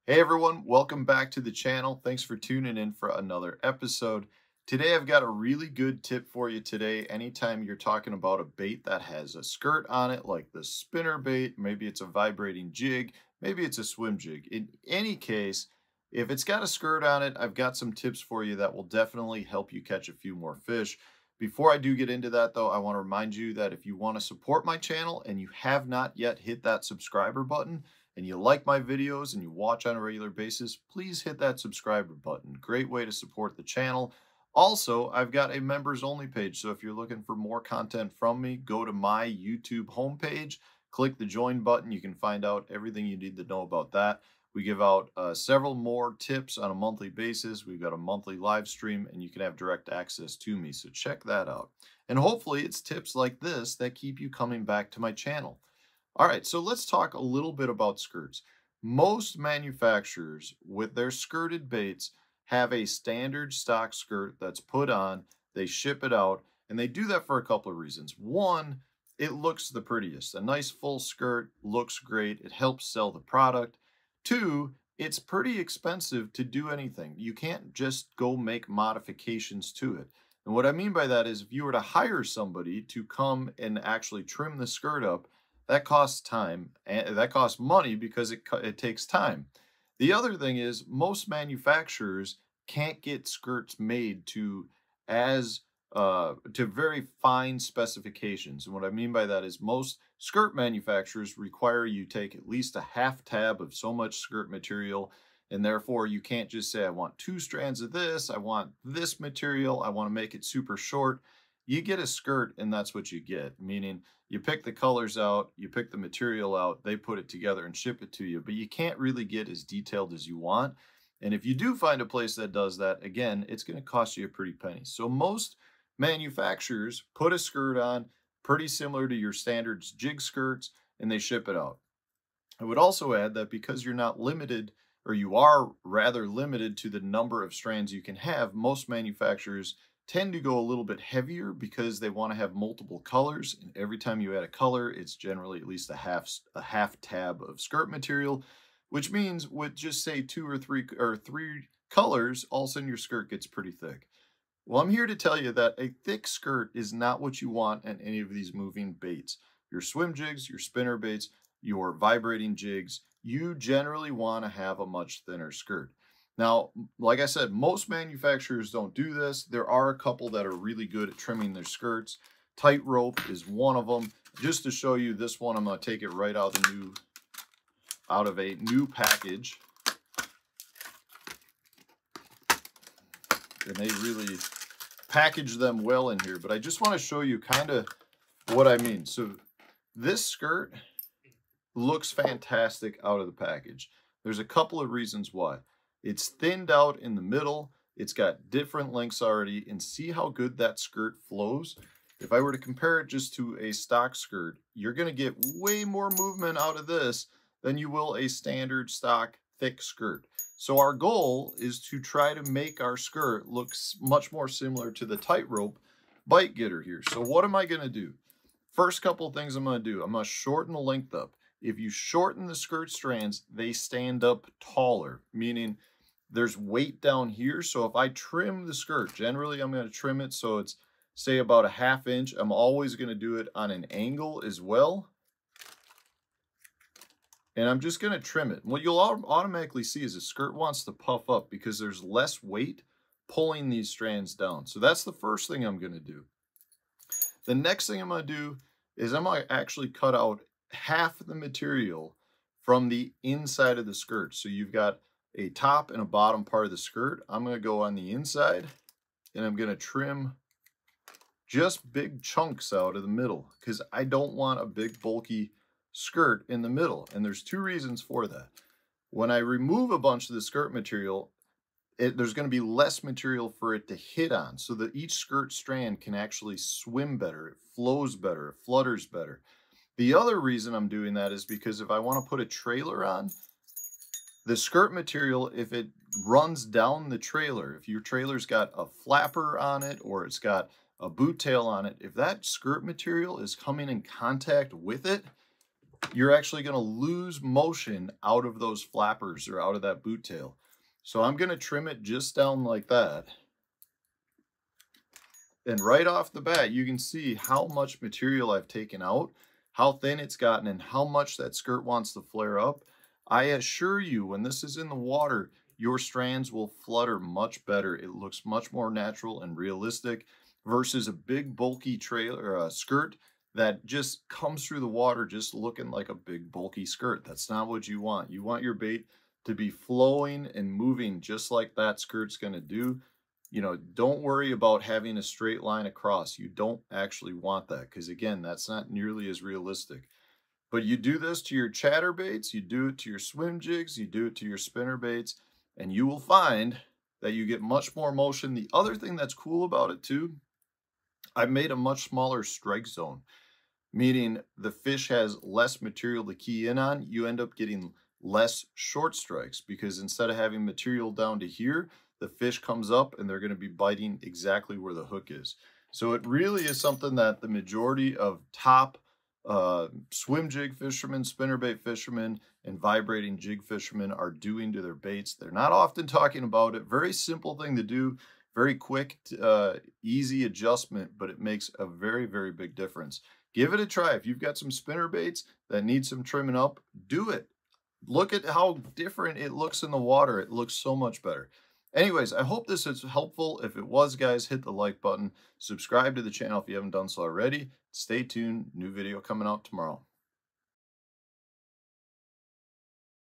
Hey everyone, welcome back to the channel. Thanks for tuning in for another episode. Today I've got a really good tip for you today. Anytime you're talking about a bait that has a skirt on it, like the spinner bait, maybe it's a vibrating jig, maybe it's a swim jig. In any case, if it's got a skirt on it, I've got some tips for you that will definitely help you catch a few more fish. Before I do get into that though, I want to remind you that if you want to support my channel and you have not yet hit that subscriber button, and you like my videos and you watch on a regular basis, please hit that subscriber button. Great way to support the channel. Also, I've got a members only page. So if you're looking for more content from me, go to my YouTube homepage, click the join button. You can find out everything you need to know about that. We give out several more tips on a monthly basis. We've got a monthly live stream and you can have direct access to me. So check that out. And hopefully it's tips like this that keep you coming back to my channel. All right, so let's talk a little bit about skirts. Most manufacturers with their skirted baits have a standard stock skirt that's put on, they ship it out, and they do that for a couple of reasons. One, it looks the prettiest. A nice full skirt looks great. It helps sell the product. Two, it's pretty expensive to do anything. You can't just go make modifications to it. And what I mean by that is if you were to hire somebody to come and actually trim the skirt up, that costs time and that costs money because it takes time. The other thing is most manufacturers can't get skirts made to very fine specifications. And what I mean by that is most skirt manufacturers require you take at least a half tab of so much skirt material, and therefore you can't just say I want 2 strands of this, I want this material, I want to make it super short. You get a skirt and that's what you get, meaning you pick the colors out, you pick the material out, they put it together and ship it to you, but you can't really get as detailed as you want. And if you do find a place that does that, again, it's going to cost you a pretty penny. So most manufacturers put a skirt on pretty similar to your standard jig skirts and they ship it out. I would also add that because you're not limited, or you are rather limited to the number of strands you can have, most manufacturers tend to go a little bit heavier because they want to have multiple colors, and every time you add a color it's generally at least a half tab of skirt material, which means with just say 2 or 3 colors, all of a sudden your skirt gets pretty thick. Well, I'm here to tell you that a thick skirt is not what you want in any of these moving baits. Your swim jigs, your spinner baits, your vibrating jigs, you generally want to have a much thinner skirt. Now, like I said, most manufacturers don't do this. There are a couple that are really good at trimming their skirts. Tightrope is one of them. Just to show you this one, I'm going to take it right out of a new package. And they really package them well in here. But I just want to show you kind of what I mean. So this skirt looks fantastic out of the package. There's a couple of reasons why. It's thinned out in the middle. It's got different lengths already, and see how good that skirt flows. If I were to compare it just to a stock skirt, you're going to get way more movement out of this than you will a standard stock thick skirt. So our goal is to try to make our skirt look much more similar to the Tightrope bite getter here. So what am I going to do? First couple of things I'm going to do, I'm going to shorten the length up. If you shorten the skirt strands, they stand up taller, meaning there's weight down here. So if I trim the skirt, generally I'm going to trim it so it's say about a ½ inch. I'm always going to do it on an angle as well. And I'm just going to trim it. What you'll automatically see is the skirt wants to puff up because there's less weight pulling these strands down. So that's the first thing I'm going to do. The next thing I'm going to do is I'm going to actually cut out half of the material from the inside of the skirt. So you've got a top and a bottom part of the skirt. I'm going to go on the inside and I'm going to trim just big chunks out of the middle because I don't want a big bulky skirt in the middle. And there's 2 reasons for that. When I remove a bunch of the skirt material, there's going to be less material for it to hit on so that each skirt strand can actually swim better. It flows better. It flutters better. The other reason I'm doing that is because if I want to put a trailer on, the skirt material, if it runs down the trailer, if your trailer's got a flapper on it or it's got a boot tail on it, if that skirt material is coming in contact with it, you're actually going to lose motion out of those flappers or out of that boot tail. So I'm going to trim it just down like that. And right off the bat, you can see how much material I've taken out, how thin it's gotten, and how much that skirt wants to flare up. I assure you, when this is in the water, your strands will flutter much better. It looks much more natural and realistic versus a big bulky trailer skirt that just comes through the water just looking like a big bulky skirt. That's not what you want. You want your bait to be flowing and moving just like that skirt's going to do. You know, don't worry about having a straight line across. You don't actually want that because, again, that's not nearly as realistic. But you do this to your chatterbaits, you do it to your swim jigs, you do it to your spinnerbaits, and you will find that you get much more motion. The other thing that's cool about it too, I've made a much smaller strike zone, meaning the fish has less material to key in on. You end up getting less short strikes because instead of having material down to here, the fish comes up and they're going to be biting exactly where the hook is. So it really is something that the majority of top swim jig fishermen, spinnerbait fishermen, and vibrating jig fishermen are doing to their baits. They're not often talking about it. Very simple thing to do, very quick, easy adjustment, but it makes a very, very big difference. Give it a try. If you've got some spinnerbaits that need some trimming up, do it. Look at how different it looks in the water. It looks so much better. Anyways, I hope this is helpful. If it was, guys, hit the like button. Subscribe to the channel if you haven't done so already. Stay tuned. New video coming out tomorrow.